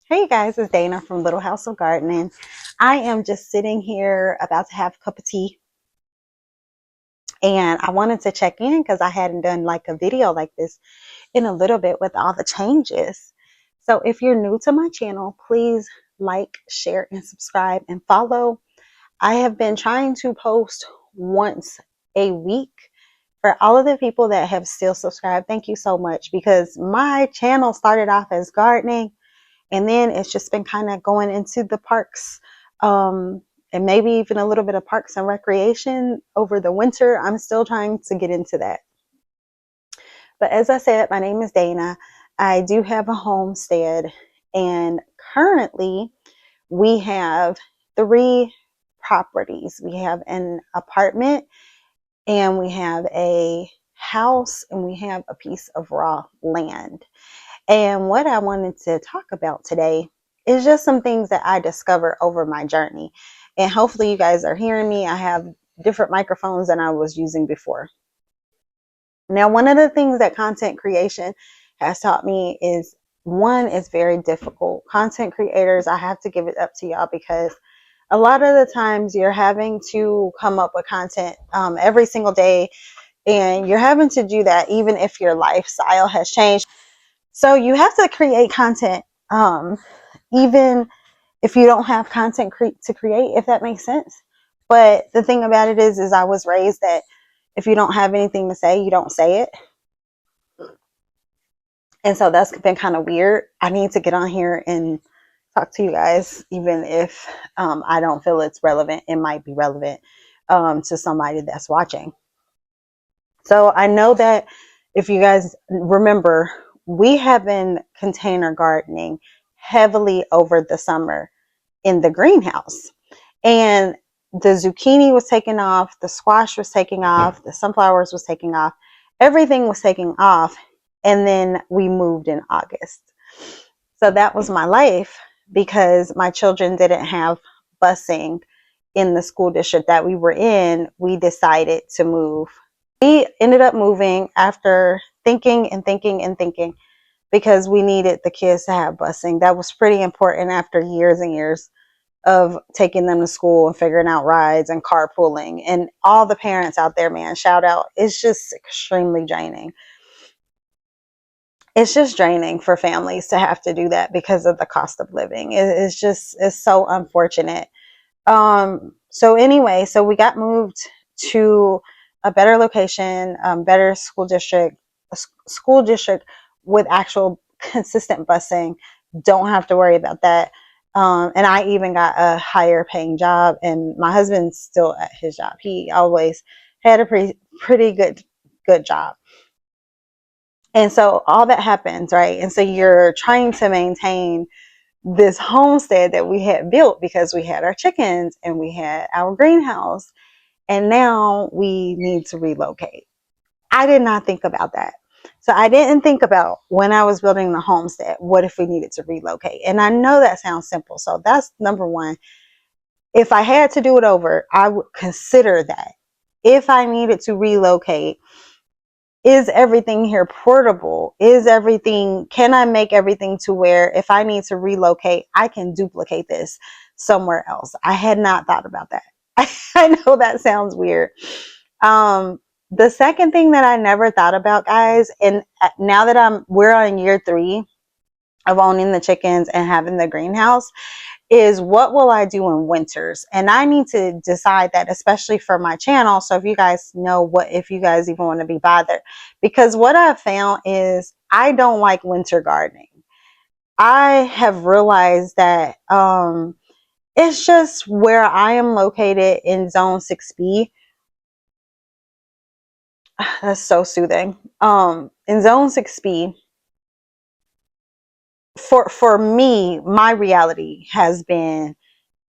Hey guys, it's Dana from Little House of Gardening. I am just sitting here about to have a cup of tea, and I wanted to check in because I hadn't done like a video like this in a little bit with all the changes. So if you're new to my channel, please like, share, and subscribe and follow. I have been trying to post once a week. For all of the people that have still subscribed, thank you so much, because my channel started off as gardening, and then it's just been kind of going into the parks, and maybe even a little bit of parks and recreation over the winter. I'm still trying to get into that. But as I said, my name is Dana. I do have a homestead, and currently we have three properties. We have an apartment, and we have a house, and we have a piece of raw land. And what I wanted to talk about today is just some things that I discovered over my journey. And hopefully you guys are hearing me. I have different microphones than I was using before. Now, one of the things that content creation has taught me is, one, is very difficult. Content creators, I have to give it up to y'all, because a lot of the times you're having to come up with content every single day, and you're having to do that even if your lifestyle has changed. So you have to create content, even if you don't have content to create, if that makes sense. But the thing about it is I was raised that if you don't have anything to say, you don't say it. And so that's been kind of weird. I need to get on here and talk to you guys, even if I don't feel it's relevant. It might be relevant to somebody that's watching. So I know that if you guys remember, we have been container gardening heavily over the summer in the greenhouse. And the zucchini was taking off, the squash was taking off, the sunflowers was taking off, everything was taking off. And then we moved in August. So that was my life, because my children didn't have busing in the school district that we were in. We decided to move. We ended up moving after thinking and thinking and thinking, because we needed the kids to have busing. That was pretty important after years and years of taking them to school and figuring out rides and carpooling. And all the parents out there, man, shout out. It's just extremely draining. It's just draining for families to have to do that because of the cost of living. It's so unfortunate. So anyway, so we got moved to a better location, better school district with actual consistent busing. Don't have to worry about that. And I even got a higher paying job, and my husband's still at his job. He always had a pretty good job. And so all that happens, right? And so you're trying to maintain this homestead that we had built, because we had our chickens and we had our greenhouse, and now we need to relocate. I did not think about that. So I didn't think about, when I was building the homestead, what if we needed to relocate? And I know that sounds simple. So that's number one. If I had to do it over, I would consider that. If I needed to relocate, is everything here portable? Can I make everything to where if I need to relocate, I can duplicate this somewhere else? I had not thought about that. I know that sounds weird. The second thing that I never thought about, guys, and now that we're on year 3 of owning the chickens and having the greenhouse, is what will I do in winters? And I need to decide that, especially for my channel. So if you guys know if you guys even want to be bothered, because what I've found is I don't like winter gardening. I have realized that it's just where I am located in zone 6B. That's so soothing. In zone 6B, for me, my reality has been,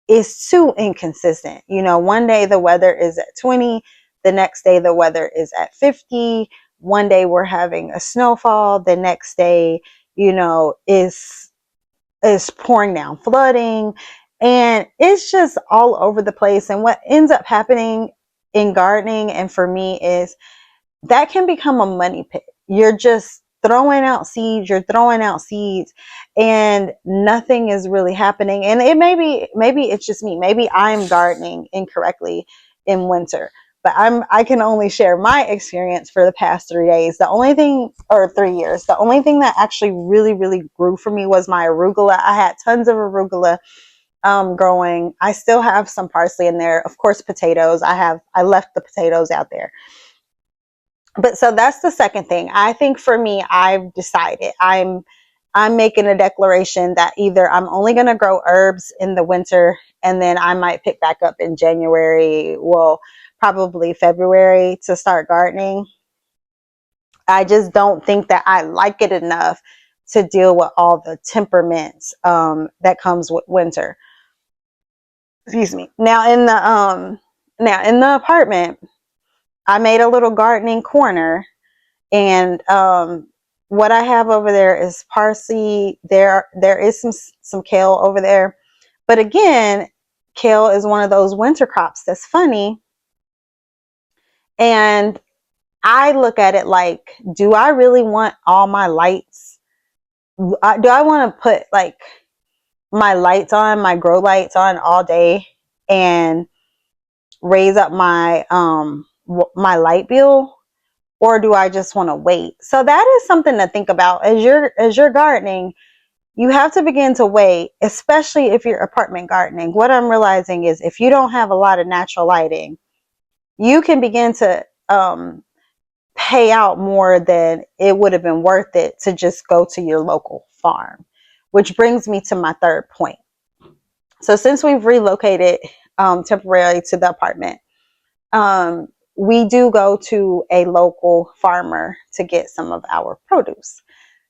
is too inconsistent. You know, one day the weather is at 20, the next day the weather is at 50. One day we're having a snowfall, the next day, you know, is pouring down flooding, and it's just all over the place. And what ends up happening in gardening, and for me, is that can become a money pit. You're just throwing out seeds, and nothing is really happening. And it maybe it's just me. Maybe I'm gardening incorrectly in winter. But I can only share my experience for the past 3 days. The only thing, or 3 years, the only thing that actually really, really grew for me was my arugula. I had tons of arugula growing. I still have some parsley in there. Of course, potatoes. I left the potatoes out there. But so that's the second thing. I think for me, I've decided I'm making a declaration that either I'm only going to grow herbs in the winter, and then I might pick back up in January, well, probably February, to start gardening. I just don't think that I like it enough to deal with all the temperaments that comes with winter. Excuse me. Now in the apartment, I made a little gardening corner, and what I have over there is parsley. There is some kale over there, but again, kale is one of those winter crops that's funny. And I look at it like, do I really want all my lights? Do I want to put like my lights on, my grow lights on all day and raise up my my light bill? Or do I just want to wait? So that is something to think about as you're gardening. You have to begin to wait, especially if you're apartment gardening. What I'm realizing is if you don't have a lot of natural lighting, you can begin to pay out more than it would have been worth it to just go to your local farm. Which brings me to my third point. So since we've relocated temporarily to the apartment, we do go to a local farmer to get some of our produce.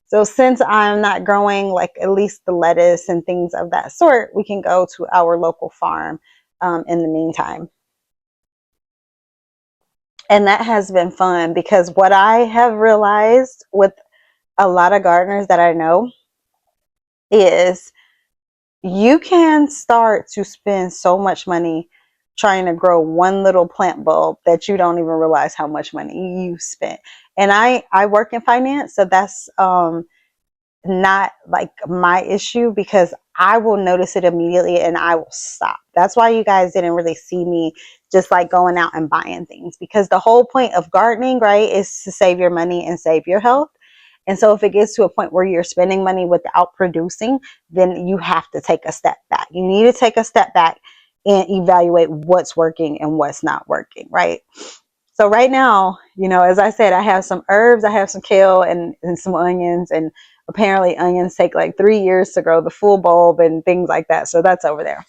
So since I'm not growing like at least the lettuce and things of that sort, we can go to our local farm in the meantime. And that has been fun, because what I have realized with a lot of gardeners that I know is you can start to spend so much money trying to grow one little plant bulb that you don't even realize how much money you spent. And I work in finance, so that's not like my issue, because I will notice it immediately and I will stop. That's why you guys didn't really see me just like going out and buying things, because the whole point of gardening, right, is to save your money and save your health. And so if it gets to a point where you're spending money without producing, then you have to take a step back. You need to take a step back and evaluate what's working and what's not working, right? So right now, as I said, I have some herbs, I have some kale and some onions, and apparently onions take like 3 years to grow the full bulb and things like that. So that's over there.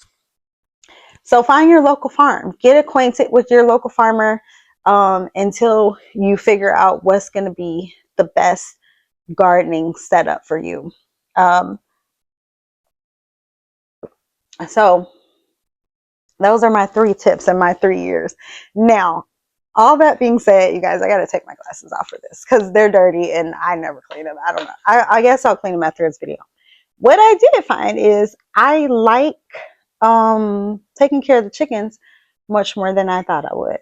So find your local farm, get acquainted with your local farmer until you figure out what's going to be the best gardening setup for you. So those are my 3 tips in my 3 years. Now, all that being said, you guys, I got to take my glasses off for this because they're dirty and I never clean them. I don't know. I guess I'll clean them after this video. What I did find is I like taking care of the chickens much more than I thought I would.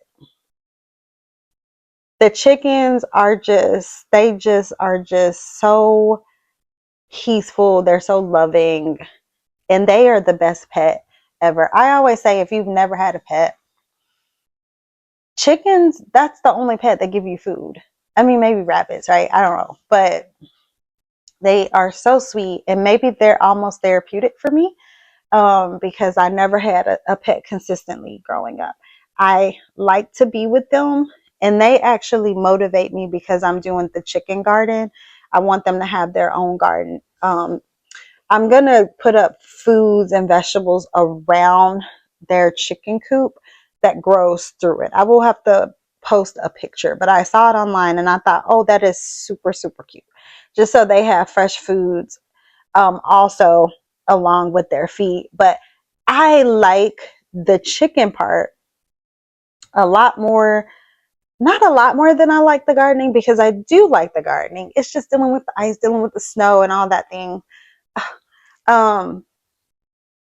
The chickens are just so peaceful. They're so loving, and they are the best pet ever. I always say, if you've never had a pet, chickens, that's the only pet that give you food. I mean, maybe rabbits, right? I don't know, but they are so sweet, and maybe they're almost therapeutic for me because I never had a pet consistently growing up. I like to be with them, and they actually motivate me because I'm doing the chicken garden. I want them to have their own garden. I'm going to put up foods and vegetables around their chicken coop that grows through it. I will have to post a picture, but I saw it online and I thought, oh, that is super, super cute. Just so they have fresh foods also along with their feed. But I like the chicken part a lot more, not a lot more than I like the gardening, because I do like the gardening. It's just dealing with the ice, dealing with the snow and all that thing.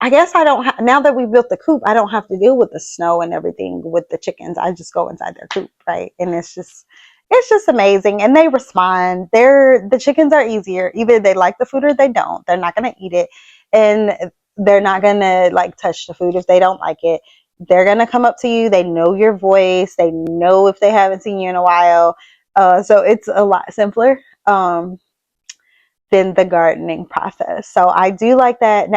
I guess I don't now that we built the coop, I don't have to deal with the snow and everything with the chickens. I just go inside their coop, right? And it's it's just amazing. And they respond. The chickens are easier. Either they like the food or they don't. They're not going to eat it. And they're not going to like touch the food if they don't like it. They're going to come up to you. They know your voice. They know if they haven't seen you in a while. So it's a lot simpler than the gardening process. So I do like that.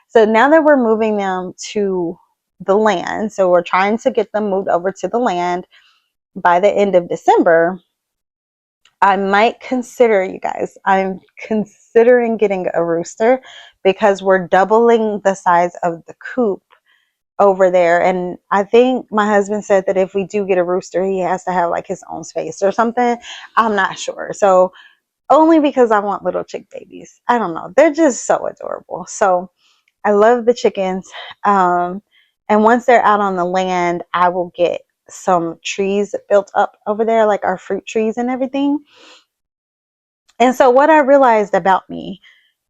So now that we're moving them to the land, so we're trying to get them moved over to the land by the end of December, I might consider, you guys, I'm considering getting a rooster because we're doubling the size of the coop over there. And I think my husband said that if we do get a rooster, he has to have like his own space or something. I'm not sure. So only because I want little chick babies. I don't know. They're just so adorable. So I love the chickens. And once they're out on the land, I will get some trees built up over there, like our fruit trees and everything. And so what I realized about me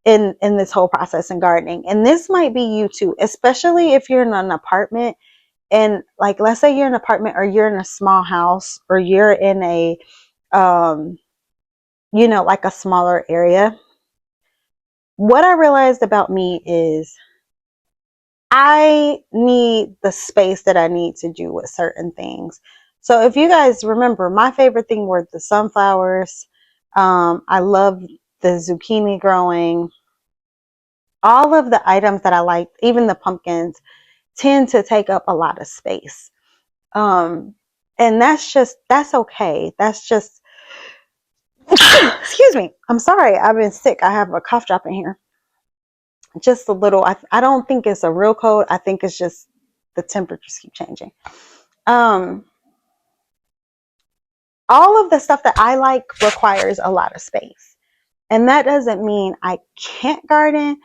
in this whole process in gardening, and this might be you too, especially if you're in an apartment, and like let's say you're in an apartment or you're in a small house or you're in a like a smaller area. What I realized about me is I need the space that I need to do with certain things. So if you guys remember, my favorite thing were the sunflowers. I love the zucchini growing. All of the items that I like, even the pumpkins, tend to take up a lot of space. And that's okay. That's just, excuse me. I'm sorry. I've been sick. I have a cough drop in here. Just a little. I don't think it's a real cold. I think it's just the temperatures keep changing. All of the stuff that I like requires a lot of space. And that doesn't mean I can't garden.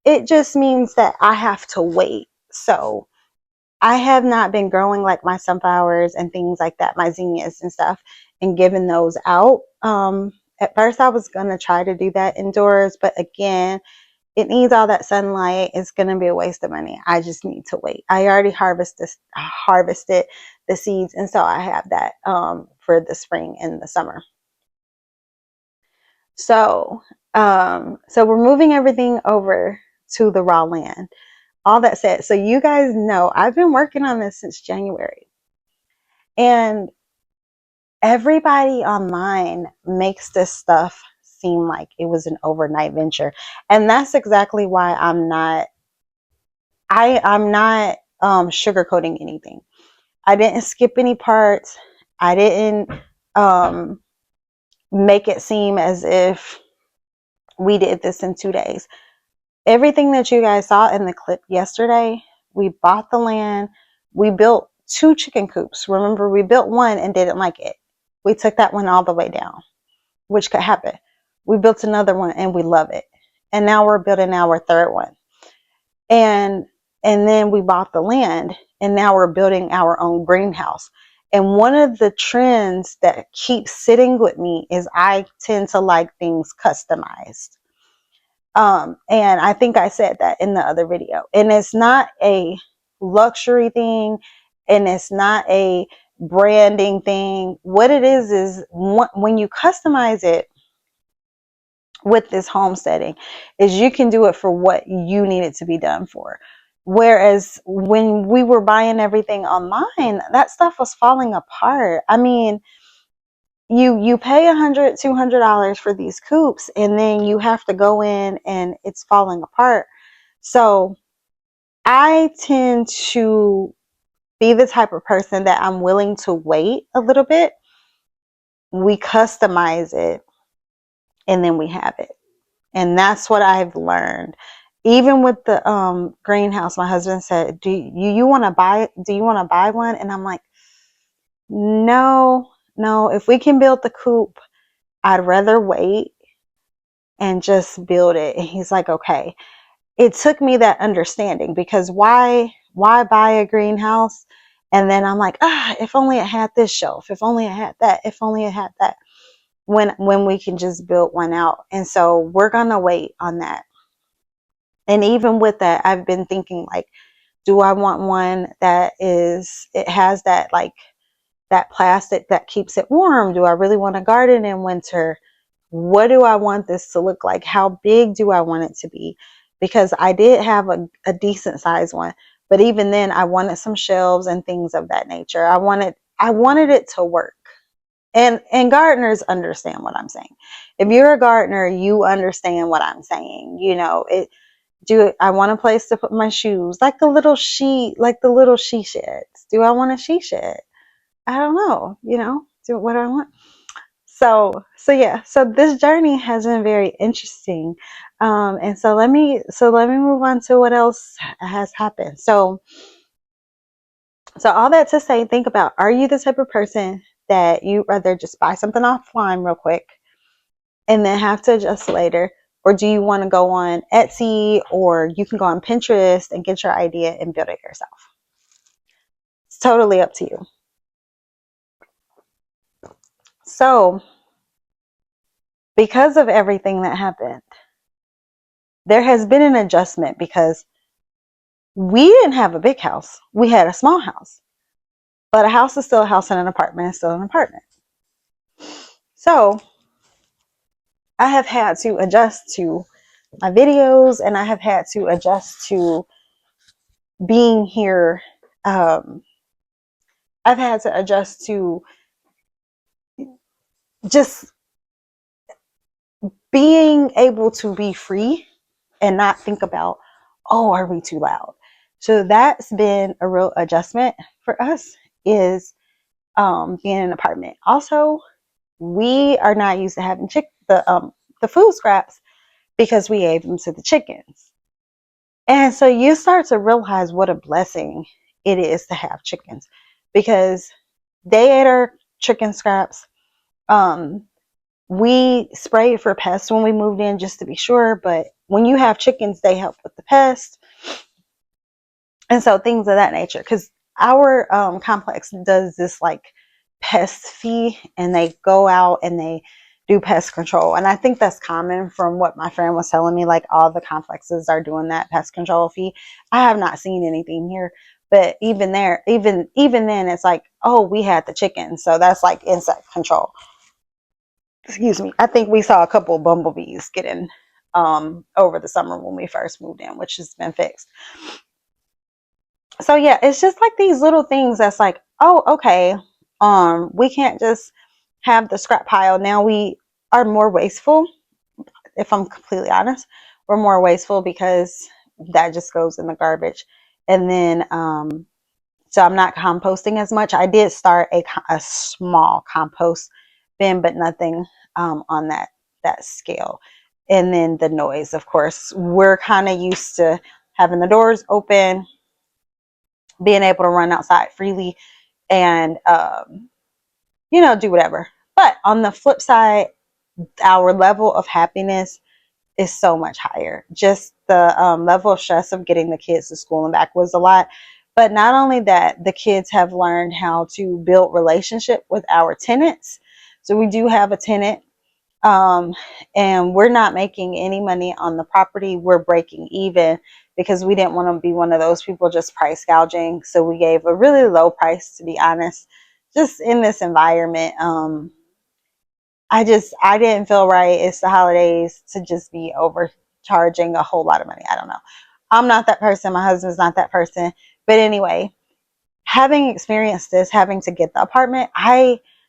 It just means that I have to wait. So I have not been growing like my sunflowers and things like that, my zinnias and stuff, and giving those out. At first I was going to try to do that indoors, but again, it needs all that sunlight. It's going to be a waste of money. I just need to wait. I already harvested the seeds, and so I have that for the spring and the summer. So we're moving everything over to the raw land. All that said, so you guys know I've been working on this since January, and everybody online makes this stuff seem like it was an overnight venture, and that's exactly why I'm not sugarcoating anything. I didn't skip any parts. I didn't make it seem as if we did this in 2 days. Everything that you guys saw in the clip yesterday, we bought the land. We built 2 chicken coops. Remember, we built one and didn't like it. We took that one all the way down, which could happen. We built another one and we love it. And now we're building our 3rd one. And then we bought the land, and now we're building our own greenhouse. And one of the trends that keeps sitting with me is I tend to like things customized. And I think I said that in the other video. And it's not a luxury thing, and it's not a branding thing. What it is when you customize it with this homesteading, is you can do it for what you need it to be done for. Whereas when we were buying everything online, that stuff was falling apart. I mean, you pay $100-$200 for these coops, and then you have to go in and it's falling apart. So I tend to be the type of person that I'm willing to wait a little bit. We customize it, and then we have it. And that's what I've learned. Even with the greenhouse, my husband said, do you want to buy one? And I'm like, no, if we can build the coop, I'd rather wait and just build it. And he's like, okay. It took me that understanding, because why buy a greenhouse? And then I'm like, if only it had this shelf, if only it had that, if only it had that, when we can just build one out. And so we're gonna wait on that. And even with that, I've been thinking, like, do I want one that it has that like that plastic that keeps it warm? Do I really want to garden in winter? What do I want this to look like? How big do I want it to be? Because I did have a decent size one, but even then I wanted some shelves and things of that nature. I wanted it to work. And gardeners understand what I'm saying. If you're a gardener, you understand what I'm saying. I want a place to put my shoes, like the little she sheds. Do I want a she shed? I don't know. What do I want? So yeah, so this journey has been very interesting. And so let me move on to what else has happened. So all that to say, think about, are you the type of person that you rather just buy something offline real quick and then have to adjust later? Or do you want to go on Etsy, or you can go on Pinterest and get your idea and build it yourself? It's totally up to you. So because of everything that happened, there has been an adjustment because we didn't have a big house. We had a small house. But a house is still a house and an apartment is still an apartment. So I have had to adjust to my videos, and I have had to adjust to being here. I've had to adjust to just being able to be free and not think about, oh, are we too loud? So that's been a real adjustment for us, is being in an apartment. Also, we are not used to having the food scraps because we gave them to the chickens. And so you start to realize what a blessing it is to have chickens, because they ate our chicken scraps. We sprayed for pests when we moved in just to be sure, but when you have chickens, they help with the pests. And so things of that nature, because our complex does this like pest fee, and they go out and they do pest control. And I think that's common from what my friend was telling me, like all the complexes are doing that pest control fee. I have not seen anything here, but even there, even then, it's like, oh, we had the chickens, so that's like insect control. Excuse me. I think we saw a couple of bumblebees getting over the summer when we first moved in, which has been fixed. So yeah, it's just like these little things that's like, oh, okay, we can't just have the scrap pile. Now we are more wasteful. If I'm completely honest, we're more wasteful because that just goes in the garbage. And then so I'm not composting as much. I did start a small compost bin, but nothing on that scale. And then the noise, of course, we're kind of used to having the doors open, being able to run outside freely, and do whatever. But on the flip side, our level of happiness is so much higher. Just the level of stress of getting the kids to school and back was a lot. But not only that, the kids have learned how to build relationship with our tenants. So we do have a tenant, and we're not making any money on the property. We're breaking even because we didn't want to be one of those people just price gouging. So we gave a really low price, to be honest, just in this environment. I didn't feel right. It's the holidays to just be overcharging a whole lot of money. I don't know. I'm not that person. My husband's not that person. But anyway, having experienced this, having to get the apartment,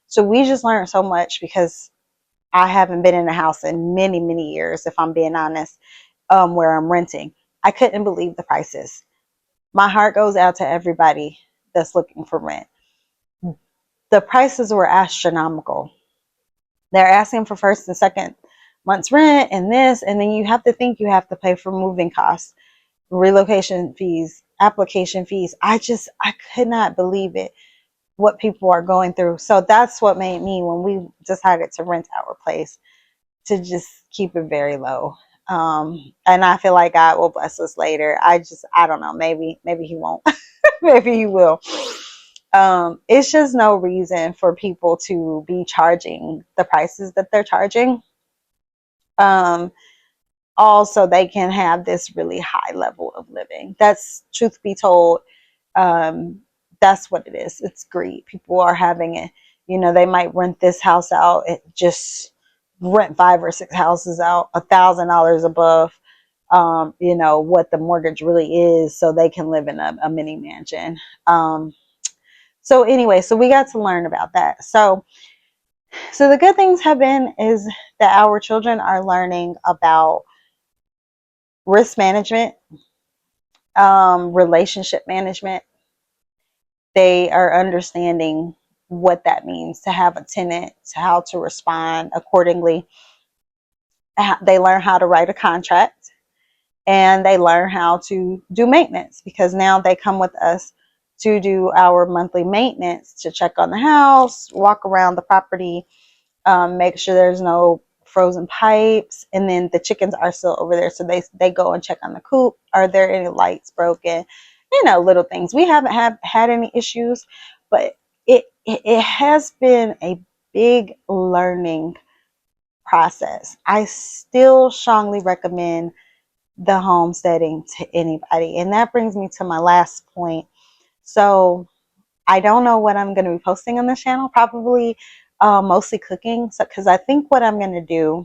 so we just learned so much, because I haven't been in a house in many, many years, if I'm being honest, where I'm renting. I couldn't believe the prices. My heart goes out to everybody that's looking for rent. The prices were astronomical. They're asking for first and second month's rent and this, and then you have to think you have to pay for moving costs, relocation fees, application fees. I could not believe it, what people are going through. So that's what made me, when we decided to rent our place, to just keep it very low. And I feel like God will bless us later. I don't know, maybe he won't. Maybe he will. It's just no reason for people to be charging the prices that they're charging. Also, they can have this really high level of living. That's, truth be told, That's what it is. It's greed. People are having it. You know, they might rent this house out. It just rent 5 or 6 houses out, $1,000 above, you know, what the mortgage really is, so they can live in a mini mansion. So anyway, so we got to learn about that. So the good things have been is that our children are learning about risk management, relationship management. They are understanding what that means to have a tenant, to how to respond accordingly. They learn how to write a contract, and they learn how to do maintenance, because now they come with us to do our monthly maintenance, to check on the house, walk around the property, make sure there's no frozen pipes, and then the chickens are still over there, so they go and check on the coop. Are there any lights broken? You know, little things. We haven't had any issues, but it has been a big learning process. I still strongly recommend the homesteading to anybody, and that brings me to my last point. So I don't know what I'm going to be posting on this channel. Probably mostly cooking. So, because I think what I'm going to do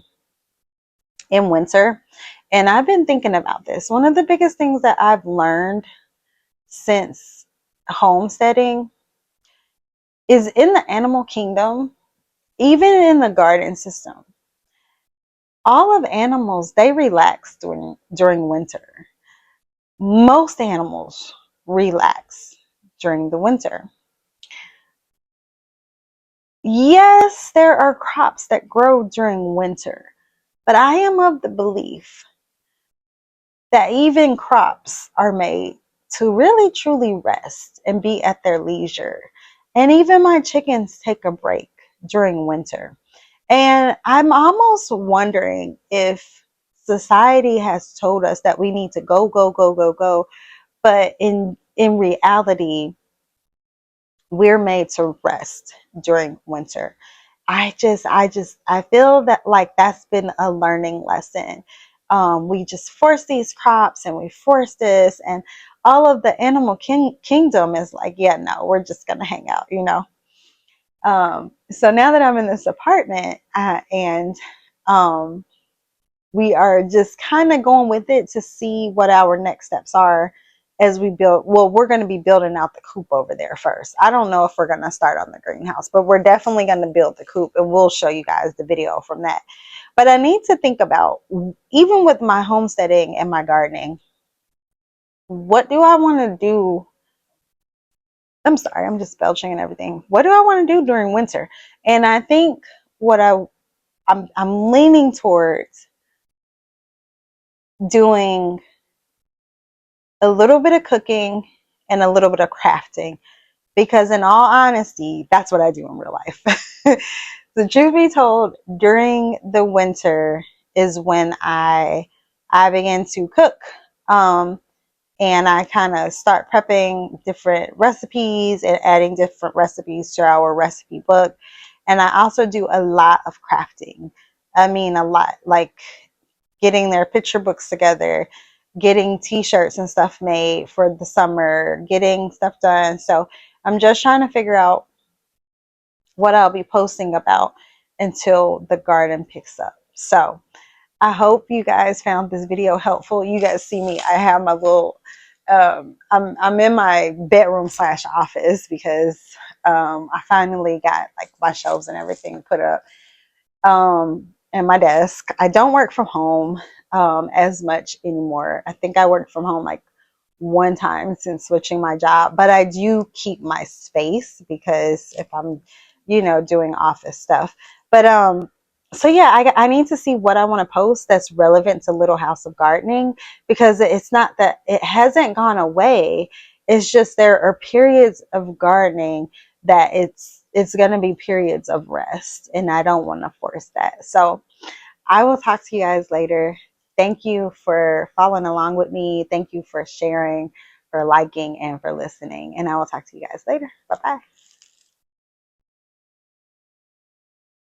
in winter, and I've been thinking about this. One of the biggest things that I've learned since homesteading is in the animal kingdom, even in the garden system, all of animals, they relax during winter. Most animals relax during the winter. Yes, there are crops that grow during winter, but I am of the belief that even crops are made to really truly rest and be at their leisure. And even my chickens take a break during winter. And I'm almost wondering if society has told us that we need to go, go, go, go, go. But in reality, we're made to rest during winter. I feel that like that's been a learning lesson. We just force these crops and we force this, and all of the animal kingdom is like, yeah, no, we're just gonna hang out, you know. So now that I'm in this apartment, and we are just kind of going with it to see what our next steps are as we build. Well, we're going to be building out the coop over there first. I don't know if we're going to start on the greenhouse, but we're definitely going to build the coop, and we'll show you guys the video from that. But I need to think about, even with my homesteading and my gardening, what do I want to do? I'm sorry, I'm just belching and everything. What do I want to do during winter? And I think what I'm leaning towards doing a little bit of cooking and a little bit of crafting, because in all honesty, that's what I do in real life. The truth be told, during the winter is when I begin to cook, and I kind of start prepping different recipes and adding different recipes to our recipe book. And I also do a lot of crafting. I mean, a lot, like getting their picture books together, getting t-shirts and stuff made for the summer, getting stuff done. So I'm just trying to figure out what I'll be posting about until the garden picks up. So I hope you guys found this video helpful. You guys see me, I have my little, I'm in my bedroom / office, because I finally got like my shelves and everything put up, and my desk. I don't work from home as much anymore. I think I worked from home like one time since switching my job, but I do keep my space, because if I'm, you know, doing office stuff. But so yeah, I need to see what I want to post that's relevant to Little House of Gardening, because it's not that it hasn't gone away. It's just there are periods of gardening that it's going to be periods of rest, and I don't want to force that. So I will talk to you guys later. Thank you for following along with me. Thank you for sharing, for liking, and for listening. And I will talk to you guys later. Bye-bye.